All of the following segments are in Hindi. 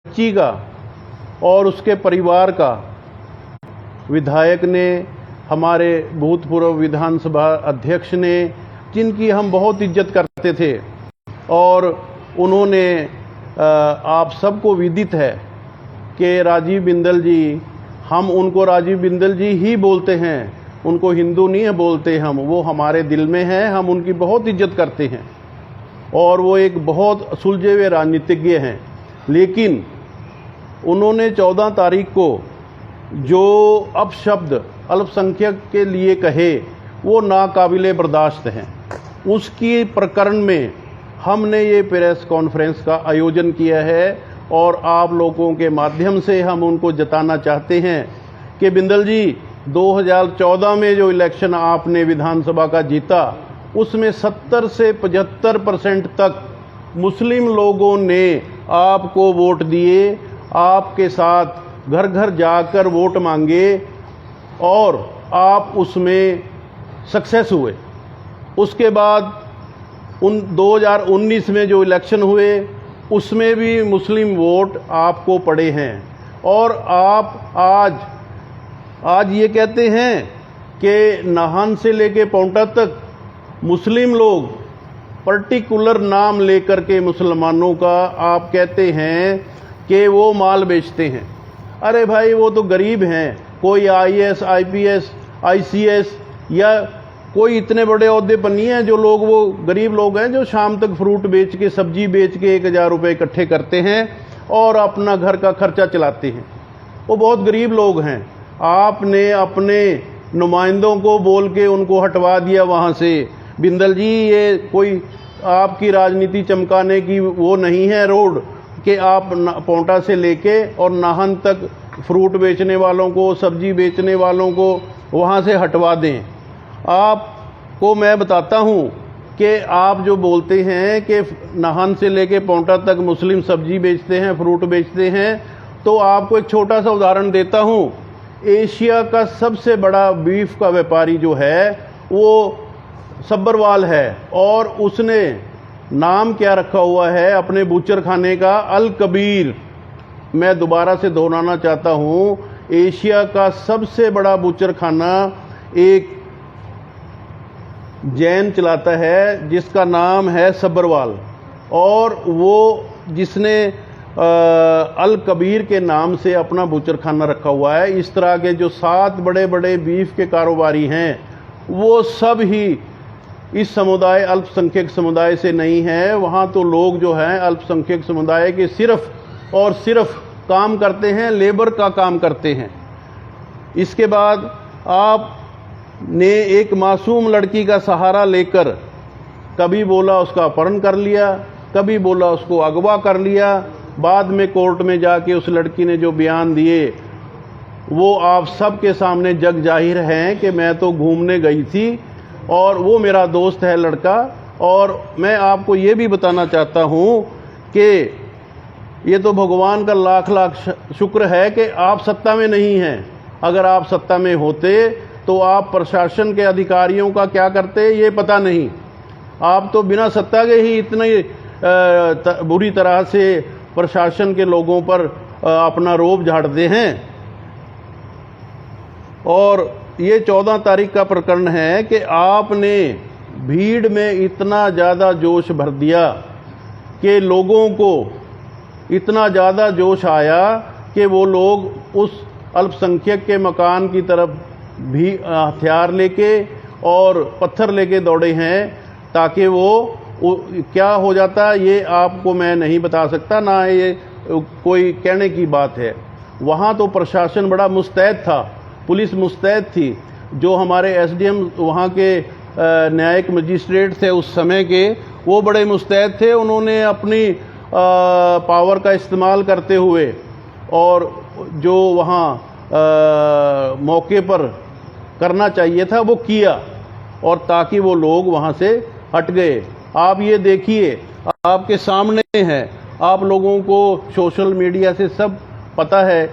बच्ची का और उसके परिवार का विधायक ने, हमारे भूतपूर्व विधानसभा अध्यक्ष ने, जिनकी हम बहुत इज्जत करते थे, और उन्होंने आप सबको विदित है कि राजीव बिंदल जी, हम उनको राजीव बिंदल जी ही बोलते हैं, उनको हिंदू नहीं बोलते हम, वो हमारे दिल में हैं, हम उनकी बहुत इज्जत करते हैं और वो एक बहुत सुलझे हुए राजनीतिज्ञ हैं। लेकिन उन्होंने 14 तारीख को जो अपशब्द अल्पसंख्यक के लिए कहे वो नाकाबिले बर्दाश्त हैं। उसकी प्रकरण में हमने ये प्रेस कॉन्फ्रेंस का आयोजन किया है और आप लोगों के माध्यम से हम उनको जताना चाहते हैं कि बिंदल जी, 2014 में जो इलेक्शन आपने विधानसभा का जीता, उसमें 70 से 75% तक मुस्लिम लोगों ने आपको वोट दिए, आपके साथ घर घर जाकर वोट मांगे और आप उसमें सक्सेस हुए। उसके बाद 2019 में जो इलेक्शन हुए उसमें भी मुस्लिम वोट आपको पड़े हैं और आप आज ये कहते हैं कि नाहन से लेके पौंटा तक मुस्लिम लोग पर्टिकुलर नाम लेकर के मुसलमानों का आप कहते हैं कि वो माल बेचते हैं। अरे भाई, वो तो गरीब हैं, कोई IAS, IPS, ICS या कोई इतने बड़े ओहदे पर नहीं है जो लोग, वो गरीब लोग हैं जो शाम तक फ्रूट बेच के, सब्जी बेच के 1000 रुपये इकट्ठे करते हैं और अपना घर का खर्चा चलाते हैं। वो बहुत गरीब लोग हैं। आपने अपने नुमाइंदों को बोल के उनको हटवा दिया वहाँ से। बिंदल जी, ये कोई आपकी राजनीति चमकाने की वो नहीं है रोड कि आप पौंटा से लेके और नाहन तक फ्रूट बेचने वालों को, सब्जी बेचने वालों को वहाँ से हटवा दें। आपको मैं बताता हूँ कि आप जो बोलते हैं कि नाहन से लेके पौंटा तक मुस्लिम सब्जी बेचते हैं, फ्रूट बेचते हैं, तो आपको एक छोटा सा उदाहरण देता हूँ। एशिया का सबसे बड़ा बीफ का व्यापारी जो है वो सब्बरवाल है और उसने नाम क्या रखा हुआ है अपने बूचर खाने का? अल कबीर। मैं दोबारा से दोहराना चाहता हूँ, एशिया का सबसे बड़ा बूचर खाना एक जैन चलाता है जिसका नाम है सब्बरवाल, और वो जिसने अल कबीर के नाम से अपना बूचर खाना रखा हुआ है। इस तरह के जो 7 बड़े बड़े बीफ के कारोबारी हैं वो सब ही इस समुदाय, अल्पसंख्यक समुदाय से नहीं है। वहाँ तो लोग जो हैं अल्पसंख्यक समुदाय के सिर्फ और सिर्फ काम करते हैं, लेबर का काम करते हैं। इसके बाद आपने एक मासूम लड़की का सहारा लेकर कभी बोला उसका अपहरण कर लिया, कभी बोला उसको अगवा कर लिया। बाद में कोर्ट में जाके उस लड़की ने जो बयान दिए वो आप सबके सामने जग जाहिर हैं कि मैं तो घूमने गई थी और वो मेरा दोस्त है लड़का। और मैं आपको ये भी बताना चाहता हूँ कि ये तो भगवान का लाख लाख शुक्र है कि आप सत्ता में नहीं हैं। अगर आप सत्ता में होते तो आप प्रशासन के अधिकारियों का क्या करते ये पता नहीं। आप तो बिना सत्ता के ही इतनी बुरी तरह से प्रशासन के लोगों पर अपना रोब झाड़ते हैं। और ये 14 तारीख का प्रकरण है कि आपने भीड़ में इतना ज़्यादा जोश भर दिया कि लोगों को इतना ज़्यादा जोश आया कि वो लोग उस अल्पसंख्यक के मकान की तरफ भी हथियार लेके और पत्थर लेके दौड़े हैं, ताकि वो क्या हो जाता ये आपको मैं नहीं बता सकता, ना ये कोई कहने की बात है। वहाँ तो प्रशासन बड़ा मुस्तैद था, पुलिस मुस्तैद थी। जो हमारे SDM वहाँ के न्यायिक मजिस्ट्रेट थे उस समय के, वो बड़े मुस्तैद थे। उन्होंने अपनी पावर का इस्तेमाल करते हुए और जो वहाँ मौके पर करना चाहिए था वो किया, और ताकि वो लोग वहाँ से हट गए। आप ये देखिए, आपके सामने है, आप लोगों को सोशल मीडिया से सब पता है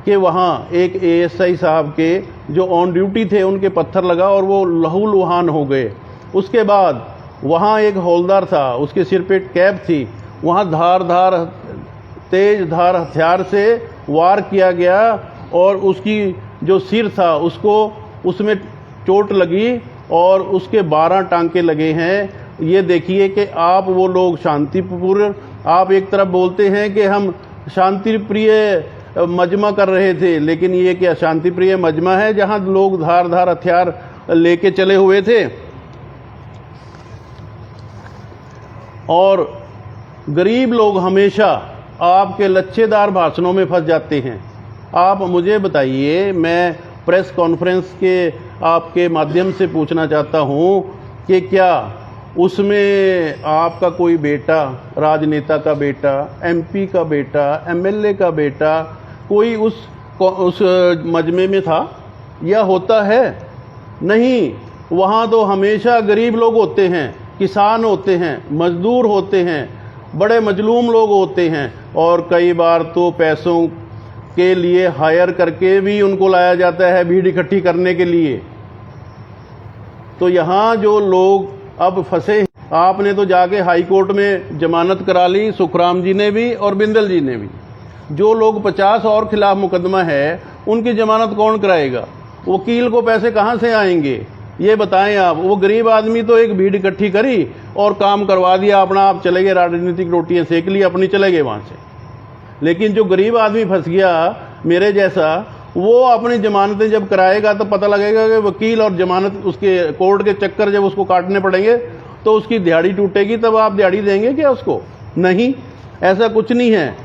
कि वहाँ एक ASI साहब के जो ऑन ड्यूटी थे उनके पत्थर लगा और वो लहूलुहान हो गए। उसके बाद वहाँ एक हौलदार था, उसके सिर पे कैप थी, वहाँ धार धार तेज धार हथियार से वार किया गया और उसकी जो सिर था उसको उसमें चोट लगी और उसके 12 टांके लगे हैं। ये देखिए कि आप वो लोग शांतिपूर्ण, आप एक तरफ बोलते हैं कि हम शांति प्रिय मजमा कर रहे थे, लेकिन ये क्या शांति प्रिय मजमा है जहां लोग धार धार हथियार लेके चले हुए थे। और गरीब लोग हमेशा आपके लच्छेदार भाषणों में फंस जाते हैं। आप मुझे बताइए, मैं प्रेस कॉन्फ्रेंस के आपके माध्यम से पूछना चाहता हूं कि क्या उसमें आपका कोई बेटा, राजनेता का बेटा, एमपी का बेटा, एमएलए का बेटा कोई उस मजमे में था या होता है? नहीं, वहाँ तो हमेशा गरीब लोग होते हैं, किसान होते हैं, मजदूर होते हैं, बड़े मजलूम लोग होते हैं और कई बार तो पैसों के लिए हायर करके भी उनको लाया जाता है भीड़ इकट्ठी करने के लिए। तो यहाँ जो लोग अब फंसे, आपने तो जाके हाई कोर्ट में जमानत करा ली, सुखराम जी ने भी और बिंदल जी ने भी। जो लोग 50 और खिलाफ मुकदमा है उनकी जमानत कौन कराएगा? वकील को पैसे कहाँ से आएंगे ये बताएं आप। वो गरीब आदमी तो एक भीड़ इकट्ठी करी और काम करवा दिया अपना, आप चले गए, राजनीतिक रोटियां सेक ली अपनी, चले गए वहां से। लेकिन जो गरीब आदमी फंस गया मेरे जैसा, वो अपनी जमानतें जब कराएगा तो पता लगेगा कि वकील और जमानत, उसके कोर्ट के चक्कर जब उसको काटने पड़ेंगे तो उसकी दिहाड़ी टूटेगी। तब आप दिहाड़ी देंगे क्या उसको? नहीं, ऐसा कुछ नहीं है।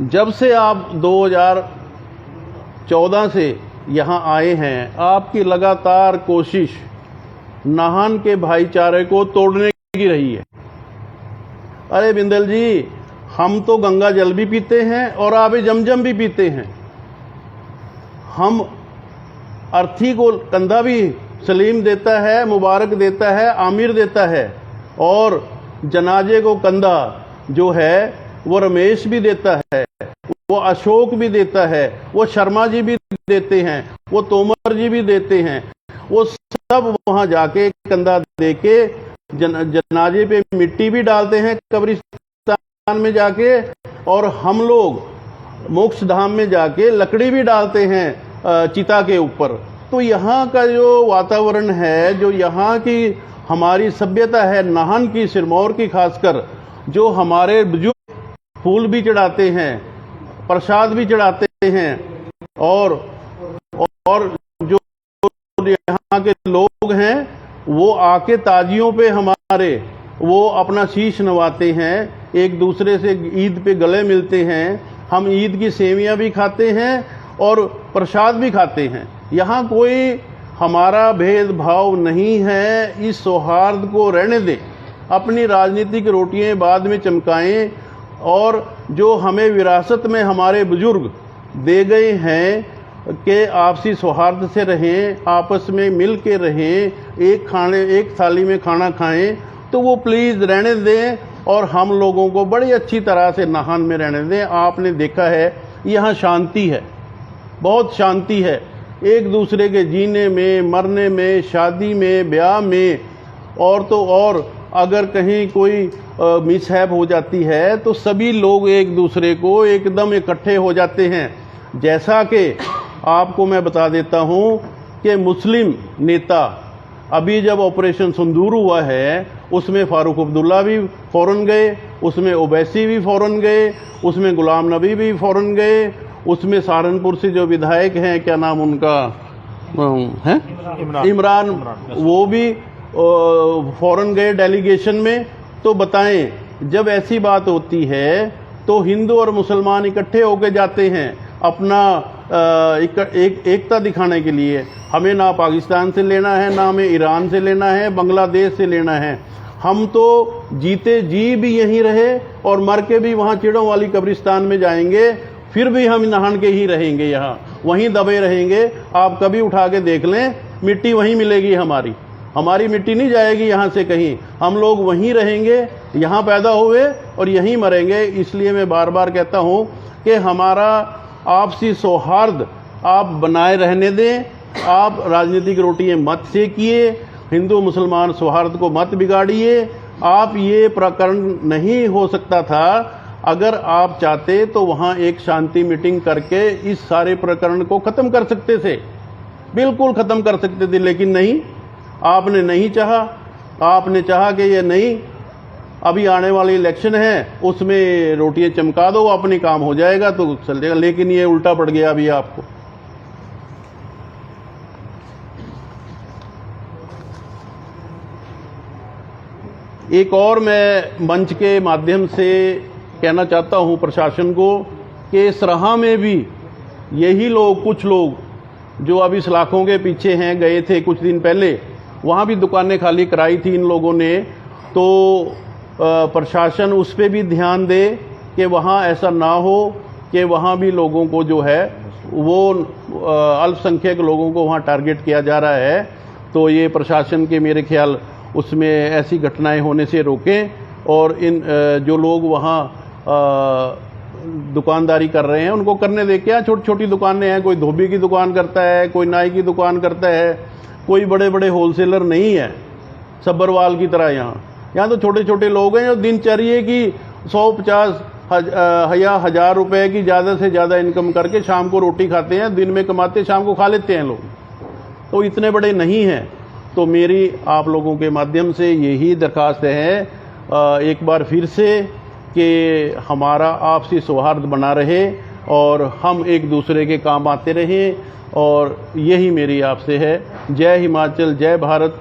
जब से आप 2014 से यहाँ आए हैं, आपकी लगातार कोशिश नाहन के भाईचारे को तोड़ने की रही है। अरे बिंदल जी, हम तो गंगा जल भी पीते हैं और आबे जमजम भी पीते हैं। हम अर्थी को कंधा भी सलीम देता है, मुबारक देता है, आमिर देता है, और जनाजे को कंधा जो है वो रमेश भी देता है, वो अशोक भी देता है, वो शर्मा जी भी देते हैं, वो तोमर जी भी देते हैं। वो सब वहां जाके कंधा देके जनाजे पे मिट्टी भी डालते हैं कब्रिस्तान में जाके, और हम लोग मोक्ष धाम में जाके लकड़ी भी डालते हैं चिता के ऊपर। तो यहाँ का जो वातावरण है, जो यहाँ की हमारी सभ्यता है, नाहन की, सिरमौर की खासकर, जो हमारे बुजुर्ग फूल भी चढ़ाते हैं, प्रसाद भी चढ़ाते हैं, और जो यहाँ के लोग हैं वो आके ताजियों पे हमारे वो अपना शीश नवाते हैं, एक दूसरे से ईद पे गले मिलते हैं। हम ईद की सेवियां भी खाते हैं और प्रसाद भी खाते हैं। यहाँ कोई हमारा भेदभाव नहीं है। इस सौहार्द को रहने दें, अपनी राजनीतिक रोटियां बाद में चमकाएं, और जो हमें विरासत में हमारे बुजुर्ग दे गए हैं कि आपसी सौहार्द से रहें, आपस में मिल के रहें, एक थाली में खाना खाएं, तो वो प्लीज़ रहने दें और हम लोगों को बड़ी अच्छी तरह से नाहन में रहने दें। आपने देखा है यहाँ शांति है, बहुत शांति है, एक दूसरे के जीने में, मरने में, शादी में, ब्याह में, और तो और अगर कहीं कोई मिसहैप हो जाती है तो सभी लोग एक दूसरे को एकदम इकट्ठे हो जाते हैं। जैसा कि आपको मैं बता देता हूं कि मुस्लिम नेता, अभी जब ऑपरेशन सिंदूर हुआ है उसमें फारूक अब्दुल्ला भी फ़ौरन गए, उसमें ओवैसी भी फ़ौरन गए, उसमें गुलाम नबी भी फ़ौरन गए, उसमें सहारनपुर से जो विधायक हैं, क्या नाम उनका है, इमरान, वो भी फ़ौरन गए डेलीगेशन में। तो बताएं, जब ऐसी बात होती है तो हिंदू और मुसलमान इकट्ठे होकर जाते हैं अपना एकता दिखाने के लिए। हमें ना पाकिस्तान से लेना है, ना हमें ईरान से लेना है, बांग्लादेश से लेना है। हम तो जीते जी भी यहीं रहे और मर के भी वहाँ चिड़ों वाली कब्रिस्तान में जाएंगे, फिर भी हम नाहन के ही रहेंगे, यहाँ वहीं दबे रहेंगे। आप कभी उठा के देख लें, मिट्टी वहीं मिलेगी हमारी, हमारी मिट्टी नहीं जाएगी यहाँ से कहीं। हम लोग वहीं रहेंगे, यहाँ पैदा हुए और यहीं मरेंगे। इसलिए मैं बार बार कहता हूँ कि हमारा आपसी सौहार्द आप बनाए रहने दें। आप राजनीतिक रोटियां मत सेकिए, हिंदू मुसलमान सौहार्द को मत बिगाड़िए। आप ये प्रकरण नहीं हो सकता था। अगर आप चाहते तो वहां एक शांति मीटिंग करके इस सारे प्रकरण को खत्म कर सकते थे, बिल्कुल खत्म कर सकते थे, लेकिन नहीं, आपने नहीं चाहा। आपने चाहा कि ये नहीं, अभी आने वाली इलेक्शन है उसमें रोटियां चमका दो, अपनी काम हो जाएगा तो चल जाएगा, लेकिन ये उल्टा पड़ गया अभी आपको। एक और मैं मंच के माध्यम से कहना चाहता हूं प्रशासन को कि सराहा में भी यही लोग, कुछ लोग जो अभी सलाखों के पीछे हैं, गए थे कुछ दिन पहले, वहां भी दुकानें खाली कराई थी इन लोगों ने। तो प्रशासन उस पर भी ध्यान दे कि वहां ऐसा ना हो कि वहां भी लोगों को जो है वो अल्पसंख्यक लोगों को वहां टारगेट किया जा रहा है। तो ये प्रशासन के मेरे ख्याल उसमें ऐसी घटनाएं होने से रोकें, और इन जो लोग वहाँ दुकानदारी कर रहे हैं उनको करने दे। क्या छोटी छोटी दुकानें हैं, कोई धोबी की दुकान करता है, कोई नाई की दुकान करता है, कोई बड़े बड़े होलसेलर नहीं है सब्बरवाल की तरह। यहाँ तो छोटे छोटे लोग हैं जो दिनचर्या की 150 या 1000 रुपए की ज़्यादा से ज़्यादा इनकम करके शाम को रोटी खाते हैं, दिन में कमाते शाम को खा लेते हैं लोग, तो इतने बड़े नहीं हैं। तो मेरी आप लोगों के माध्यम से यही दरख्वास्त है एक बार फिर से कि हमारा आपसी सौहार्द बना रहे और हम एक दूसरे के काम आते रहें, और यही मेरी आपसे है। जय हिमाचल, जय भारत।